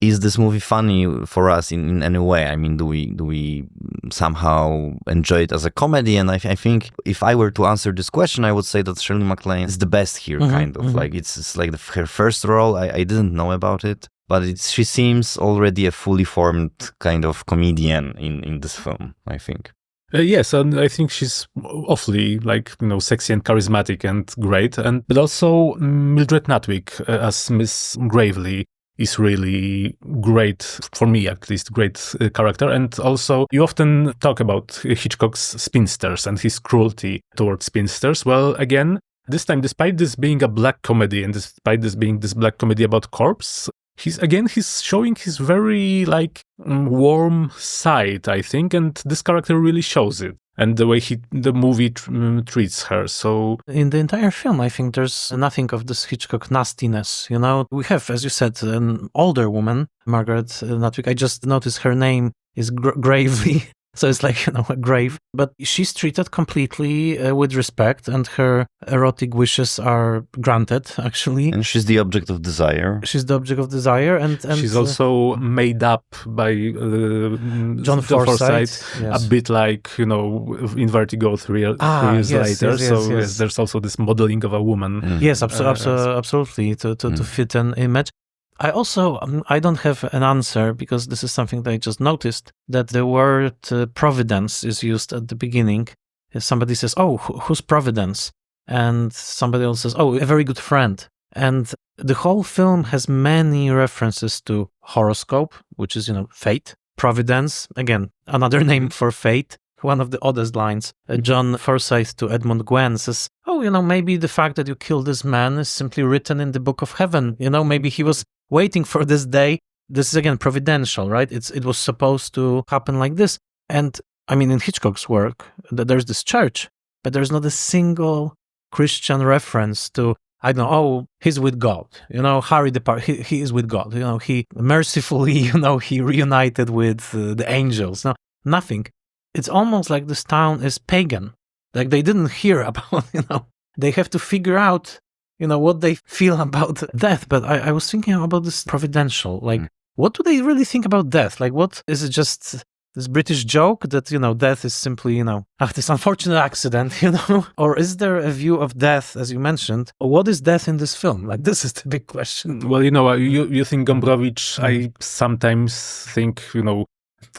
is this movie funny for us in any way? I mean, do we somehow enjoy it as a comedy? And I think if I were to answer this question, I would say that Shirley MacLaine is the best here, kind of. Like it's like her first role. I didn't know about it. But she seems already a fully formed kind of comedian in this film, I think. Yes, and I think she's awfully sexy and charismatic and great. But also Mildred Natwick as Miss Gravely is really great, for me at least, great character. And also you often talk about Hitchcock's spinsters and his cruelty towards spinsters. Well, again, this time, despite this being a black comedy and despite this being this black comedy about corpse, he's showing his very warm side, I think, and this character really shows it, and the way the movie treats her. So in the entire film, I think there's nothing of this Hitchcock nastiness. We have, as you said, an older woman, Margaret Natwick. I just noticed her name is Gravely. So it's like, a grave. But she's treated completely with respect, and her erotic wishes are granted, actually. And she's the object of desire. She's the object of desire. And she's also made up by John Forsythe. A bit like, in Vertigo 3 years later. Yes, there's also this modeling of a woman. Yes, absolutely, to fit an image. I don't have an answer, because this is something that I just noticed, that the word providence is used at the beginning. If somebody says, oh, who's Providence? And somebody else says, oh, a very good friend. And the whole film has many references to horoscope, which is, fate. Providence, again, another name for fate. One of the oddest lines, John Forsythe to Edmund Gwenn says, oh, maybe the fact that you killed this man is simply written in the book of heaven. Maybe he was waiting for this day. This is, again, providential, right? It was supposed to happen like this. And, I mean, in Hitchcock's work, there's this church, but there's not a single Christian reference to, I don't know, oh, he's with God. Harry he is with God. He mercifully, he reunited with the angels. No, nothing. It's almost like this town is pagan. Like they didn't hear about, they have to figure out, what they feel about death. But I was thinking about this providential, what do they really think about death? Like, what is it, just this British joke that, death is simply, this unfortunate accident, Or is there a view of death, as you mentioned? What is death in this film? Like, this is the big question. Well, you think Gombrowicz, I sometimes think,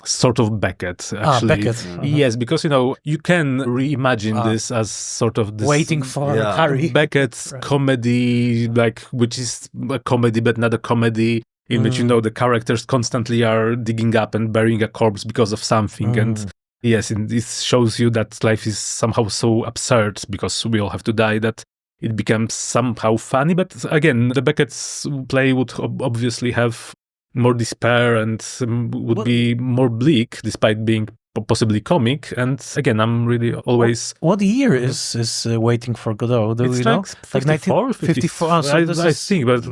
sort of Beckett, actually. Beckett. Yes, because, you can reimagine this as sort of this... Waiting for Harry. Becket's comedy, which is a comedy, but not a comedy, in which, the characters constantly are digging up and burying a corpse because of something. And yes, it shows you that life is somehow so absurd because we all have to die that it becomes somehow funny. But again, the Beckett's play would obviously have more despair and would be more bleak, despite being possibly comic. And again, I'm really always... What year is Waiting for Godot? Do it's we know? Like 54? 54. So I think, but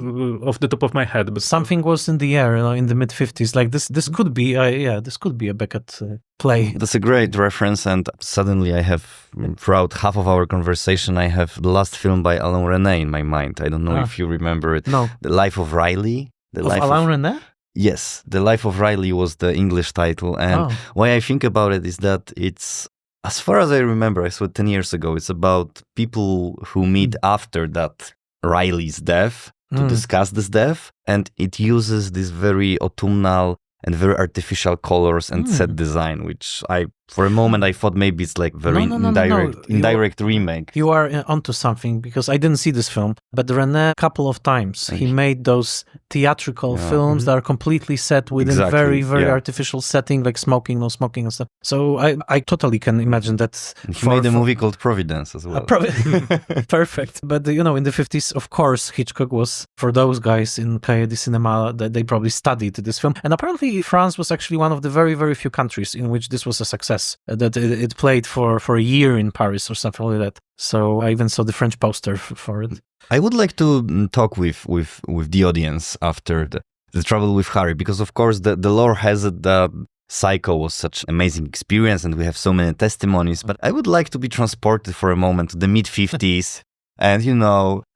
off the top of my head. But something was in the air, in the mid-50s. Like this could be, this could be a Beckett play. That's a great reference, and suddenly I have, throughout half of our conversation, I have the last film by Alain Resnais in my mind. I don't know if you remember it. No. The Life of Riley. Alain Resnais? Yes, The Life of Riley was the English title. And why I think about it is that it's, as far as I remember, I saw it 10 years ago, it's about people who meet after that Riley's death, to discuss this death, and it uses this very autumnal and very artificial colors and set design, which for a moment I thought maybe it's like very indirect remake. You are onto something, because I didn't see this film, but René, a couple of times, he made those theatrical films that are completely set within very artificial setting, like smoking, no smoking and stuff. So I totally can imagine that. He made a movie called Providence as well. Perfect. But, in the 50s, of course, Hitchcock was, for those guys in Cahiers du Cinéma, they probably studied this film. And apparently France was actually one of the very, very few countries in which this was a success. That it played for a year in Paris or something like that. So I even saw the French poster for it. I would like to talk with the audience after the Trouble with Harry, because of course the lore has it that Psycho was such amazing experience and we have so many testimonies, but I would like to be transported for a moment to the mid-50s and,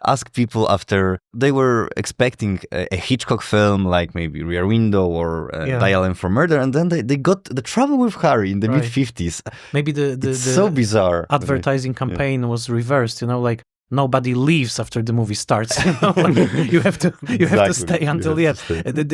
ask people after they were expecting a Hitchcock film like maybe Rear Window or Dial M for Murder, and then they got The Trouble with Harry in the mid-50s. Maybe the so bizarre. Advertising campaign was reversed, like nobody leaves after the movie starts. You have to stay until the end.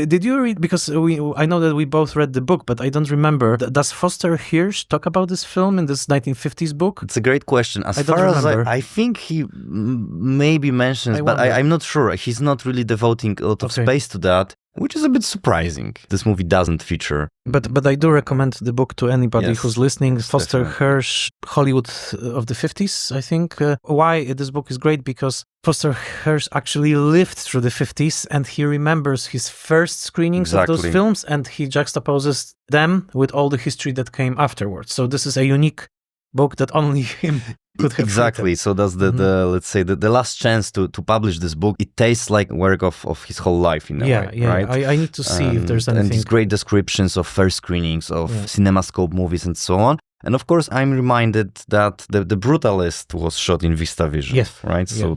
Did you read? Because I know that we both read the book, but I don't remember. Does Foster Hirsch talk about this film in this 1950s book? It's a great question. As far as I think he maybe mentions, but I'm not sure. He's not really devoting a lot of space to that, which is a bit surprising. This movie doesn't feature. But I do recommend the book to anybody who's listening. Foster Hirsch, Hollywood of the 50s, I think. Why this book is great? Because Foster Hirsch actually lived through the 50s and he remembers his first screenings of those films and he juxtaposes them with all the history that came afterwards. So this is a unique book that only him could have written. So that's the let's say the last chance to publish this book. It tastes like work of his whole life in a way, right? I need to see if there's anything. And these great descriptions of first screenings of CinemaScope movies and so on. And of course, I'm reminded that the Brutalist was shot in VistaVision, right? So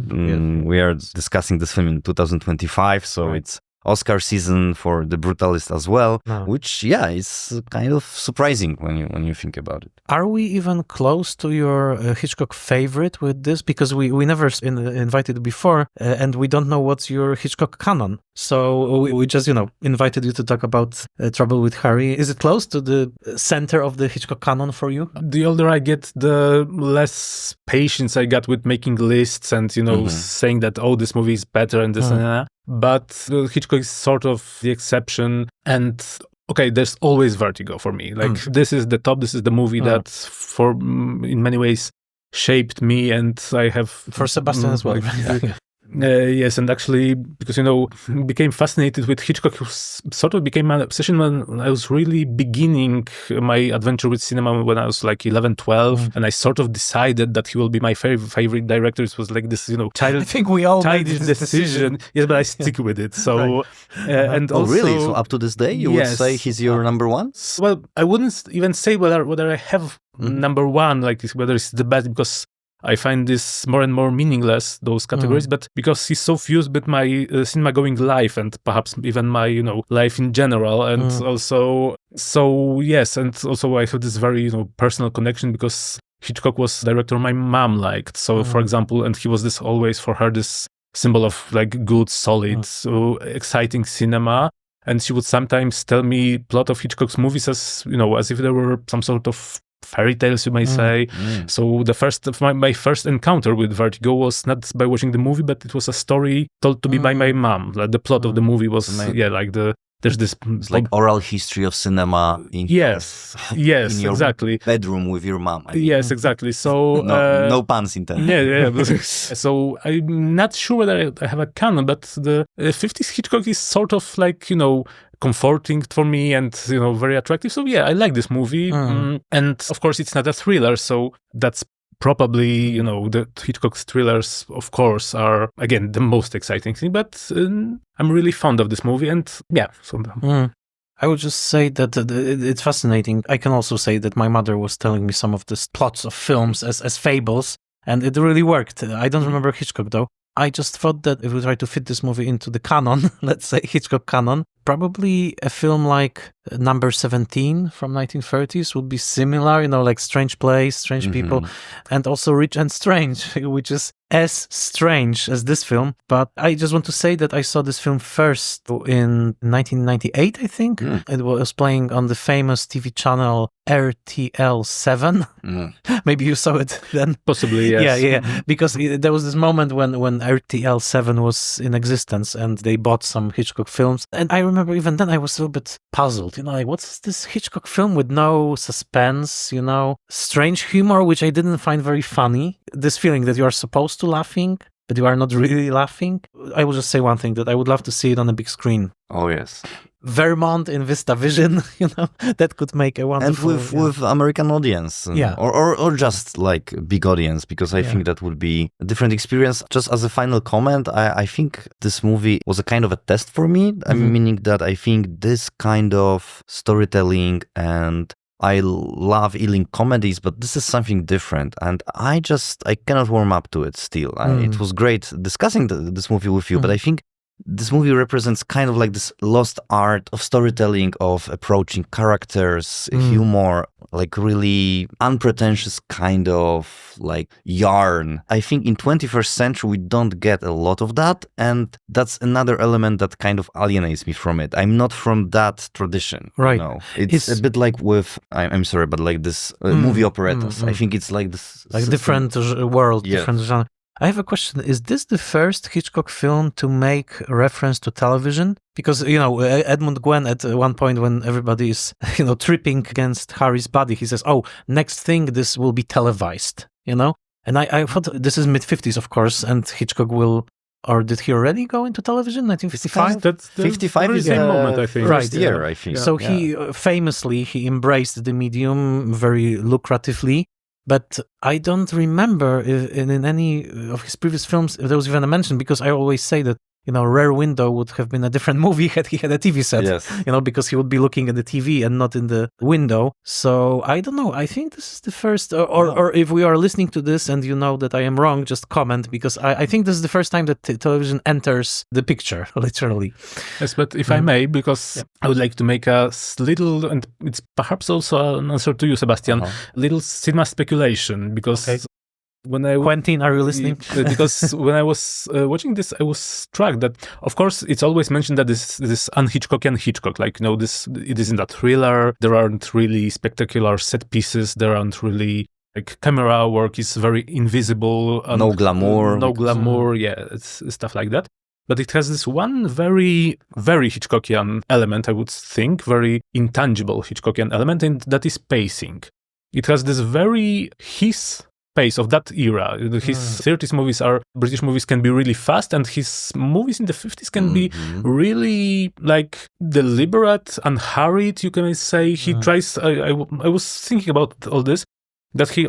we are discussing this film in 2025, so it's Oscar season for The Brutalist as well, which, is kind of surprising when you think about it. Are we even close to your Hitchcock favorite with this? Because we never invited before, and we don't know what's your Hitchcock canon. So we just, invited you to talk about Trouble with Harry. Is it close to the center of the Hitchcock canon for you? The older I get, the less patience I got with making lists and, saying that, this movie is better and this and that. But Hitchcock is sort of the exception. And there's always Vertigo for me. Like this is the top. This is the movie that, in many ways, shaped me. And I have for Sebastian as well. Yes, and actually, because became fascinated with Hitchcock, sort of became an obsession when I was really beginning my adventure with cinema when I was like 11, 12, and I sort of decided that he will be my favorite director. It was like this, child. I think we all made this decision. Yes, but I stick with it. So, and also, really? So up to this day, you would say he's your number one? Well, I wouldn't even say whether I have number one, like whether it's the best, because I find this more and more meaningless, those categories, but because he's so fused with my cinema-going life and perhaps even my, life in general. And also, and also I have this very, personal connection because Hitchcock was the director my mom liked. So, for example, and he was this always for her, this symbol of like good, solid, exciting cinema. And she would sometimes tell me plot of Hitchcock's movies as, as if they were some sort of fairy tales, you might say. So my first encounter with Vertigo was not by watching the movie, but it was a story told to me by my mom. Like the plot of the movie was, there's this... It's like oral history of cinema. Yes, in your exactly. bedroom with your mom. Yes, exactly. So... no puns intended. Yeah. So I'm not sure whether I have a canon, but the 50s Hitchcock is sort of like, comforting for me and, very attractive. So I like this movie. And of course, it's not a thriller. So that's probably, the Hitchcock's thrillers, of course, are, again, the most exciting thing. But I'm really fond of this movie. And I would just say that it's fascinating. I can also say that my mother was telling me some of the plots of films as fables. And it really worked. I don't remember Hitchcock, though. I just thought that if we try to fit this movie into the canon, let's say Hitchcock canon, probably a film like Number 17 from 1930s would be similar, like Strange Place, Strange People, and also Rich and Strange, which is as strange as this film. But I just want to say that I saw this film first in 1998, I think. It was playing on the famous TV channel RTL 7. Maybe you saw it then. Possibly, yes. Yeah. Because there was this moment when RTL 7 was in existence and they bought some Hitchcock films. And I remember even then I was a little bit puzzled, like, what's this Hitchcock film with no suspense, strange humor, which I didn't find very funny. This feeling that you are supposed to laughing, but you are not really laughing. I will just say one thing, that I would love to see it on a big screen. Oh, yes. Vermont in VistaVision, that could make a wonderful... And with American audience. Or just like big audience, because I think that would be a different experience. Just as a final comment, I think this movie was a kind of a test for me. Meaning that I think this kind of storytelling, and I love Ealing comedies, but this is something different. And I cannot warm up to it still. It was great discussing this movie with you, but I think this movie represents kind of like this lost art of storytelling, of approaching characters, humor, like really unpretentious kind of like yarn. I think in 21st century, we don't get a lot of that. And that's another element that kind of alienates me from it. I'm not from that tradition. Right. It's a bit like with, I'm sorry, but like this movie operettas. I think it's like this. Like different world, different genre. I have a question. Is this the first Hitchcock film to make reference to television? Because, Edmund Gwenn at one point when everybody is, tripping against Harry's body, he says, next thing, this will be televised, And I thought this is mid-50s, of course, and Hitchcock will... Or did he already go into television? 1955? That's 55 is the moment, I think. First year, I think. So he famously, he embraced the medium very lucratively. But I don't remember if in any of his previous films there was even a mention, because I always say that, Rare Window would have been a different movie had he had a TV set, because he would be looking at the TV and not in the window. So I don't know. I think this is the first, or if we are listening to this and you know that I am wrong, just comment, because I think this is the first time that television enters the picture, literally. Yes, but if I may, because I would like to make a little, and it's perhaps also an answer to you, Sebastian, little cinema speculation, because... Quentin, are you listening? Because when I was watching this, I was struck that, of course, it's always mentioned that this is un-Hitchcockian Hitchcock. Like, it isn't a thriller. There aren't really spectacular set pieces. There aren't really, like, camera work is very invisible. No glamour. It's stuff like that. But it has this one very, very Hitchcockian element, I would think, very intangible Hitchcockian element, and that is pacing. It has this very pace of that era. His 30s British movies can be really fast, and his movies in the 50s can be really like deliberate, unhurried, you can say. He tries, I was thinking about all this, that he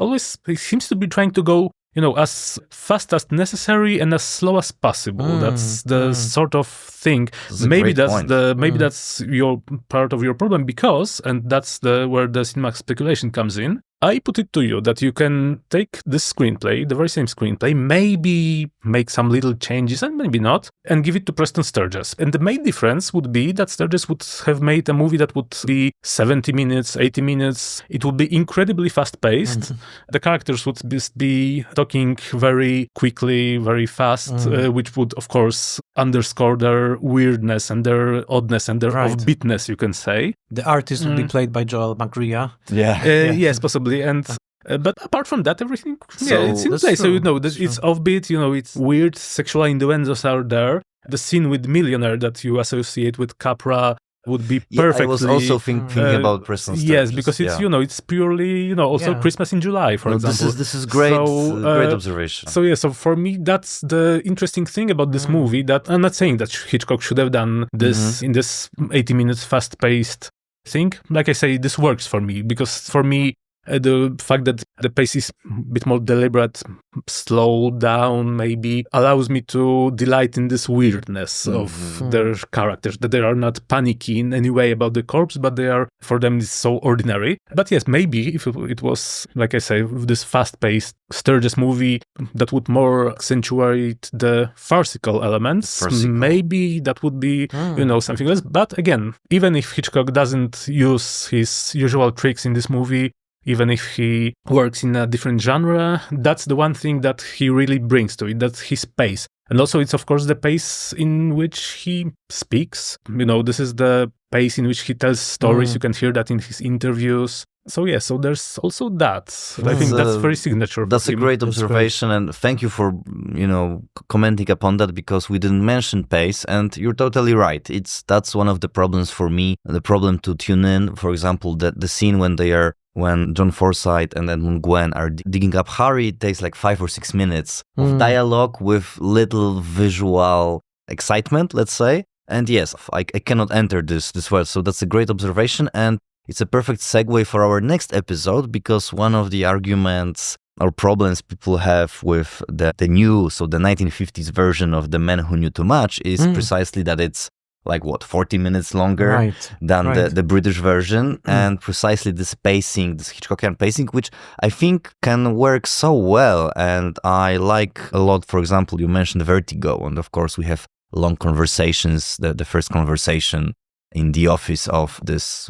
seems to be trying to go, as fast as necessary and as slow as possible. That's the sort of thing. Maybe that's your part of your problem, because, and that's where the cinema speculation comes in. I put it to you that you can take this screenplay, the very same screenplay, maybe make some little changes and maybe not, and give it to Preston Sturges. And the main difference would be that Sturges would have made a movie that would be 70 minutes, 80 minutes. It would be incredibly fast-paced. The characters would be talking very quickly, very fast, which would, of course, underscore their weirdness and their oddness and their offbeatness, you can say. The artist would be played by Joel McGrea. Yes, possibly. And but apart from that, everything, it's in place. So it's offbeat. It's weird. Sexual innuendos are there. The scene with Millionaire that you associate with Capra would be perfectly. I was also thinking about Preston Sturges. Yes, because it's it's purely also Christmas in July, for example. This is great. Great observation. So for me, that's the interesting thing about this movie. That I'm not saying that Hitchcock should have done this in this 80 minutes fast-paced thing. Like I say, this works for me, because for me, The fact that the pace is a bit more deliberate, slow down, maybe allows me to delight in this weirdness of their characters, that they are not panicky in any way about the corpse, but they are, for them, it's so ordinary. But yes, maybe if it was, like I say, this fast-paced Sturges movie that would more accentuate the farcical elements, maybe that would be, something else. But again, even if Hitchcock doesn't use his usual tricks in this movie, even if he works in a different genre, that's the one thing that he really brings to it, that's his pace. And also it's, of course, the pace in which he speaks. This is the pace in which he tells stories. You can hear that in his interviews. So so there's also that. I think that's very signature. That's a great observation, and thank you for commenting upon that, because we didn't mention pace, and you're totally right. That's one of the problems for me. The problem to tune in, for example, the scene when John Forsythe and Edmund Gwen are digging up Harry, it takes like 5 or 6 minutes of dialogue with little visual excitement, let's say. And yes, I cannot enter this well. So that's a great observation, and it's a perfect segue for our next episode, because one of the arguments or problems people have with the new, so the 1950s version of The Man Who Knew Too Much is precisely that it's like 40 minutes longer than the British version, and precisely this pacing, this Hitchcockian pacing, which I think can work so well. And I like a lot, for example, you mentioned Vertigo, and of course we have long conversations, the first conversation in the office of this.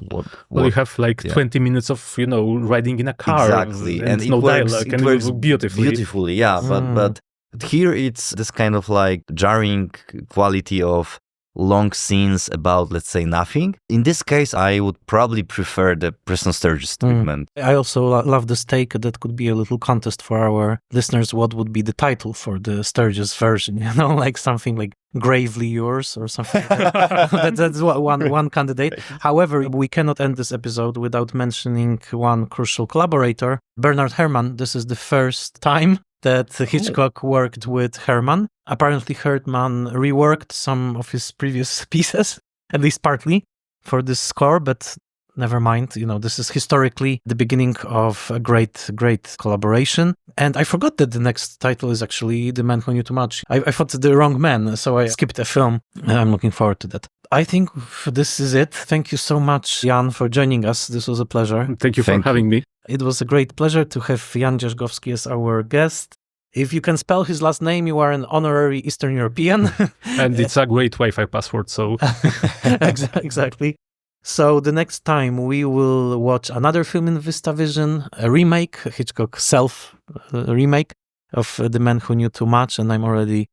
You have like 20 minutes of, riding in a car. Exactly. And it works, dialogue, and it works beautifully. Yeah. But here it's this kind of like jarring quality of long scenes about, let's say, nothing. In this case, I would probably prefer the Preston Sturges treatment. I also love this take. That could be a little contest for our listeners. What would be the title for the Sturges version? Like something like Gravely Yours or something like that. That's one candidate. However, we cannot end this episode without mentioning one crucial collaborator, Bernard Herrmann. This is the first time that Hitchcock worked with Herrmann. Apparently, Herrmann reworked some of his previous pieces, at least partly, for this score, but never mind. This is historically the beginning of a great collaboration. And I forgot that the next title is actually The Man Who Knew Too Much. I thought the wrong man, so I skipped a film. I'm looking forward to that. I think this is it. Thank you so much, Jan, for joining us. This was a pleasure. Thank you for having me. It was a great pleasure to have Jan Dzierzgowski as our guest. If you can spell his last name, you are an honorary Eastern European. And it's a great Wi-Fi password, so... Exactly. So the next time we will watch another film in VistaVision, a remake, Hitchcock self-remake of The Man Who Knew Too Much, and I'm already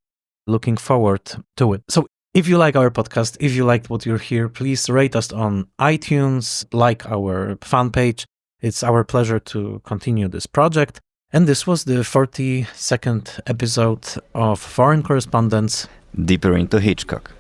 looking forward to it. So if you like our podcast, if you liked what you hear, please rate us on iTunes, like our fan page. It's our pleasure to continue this project. And this was the 42nd episode of Foreign Correspondence. Deeper into Hitchcock.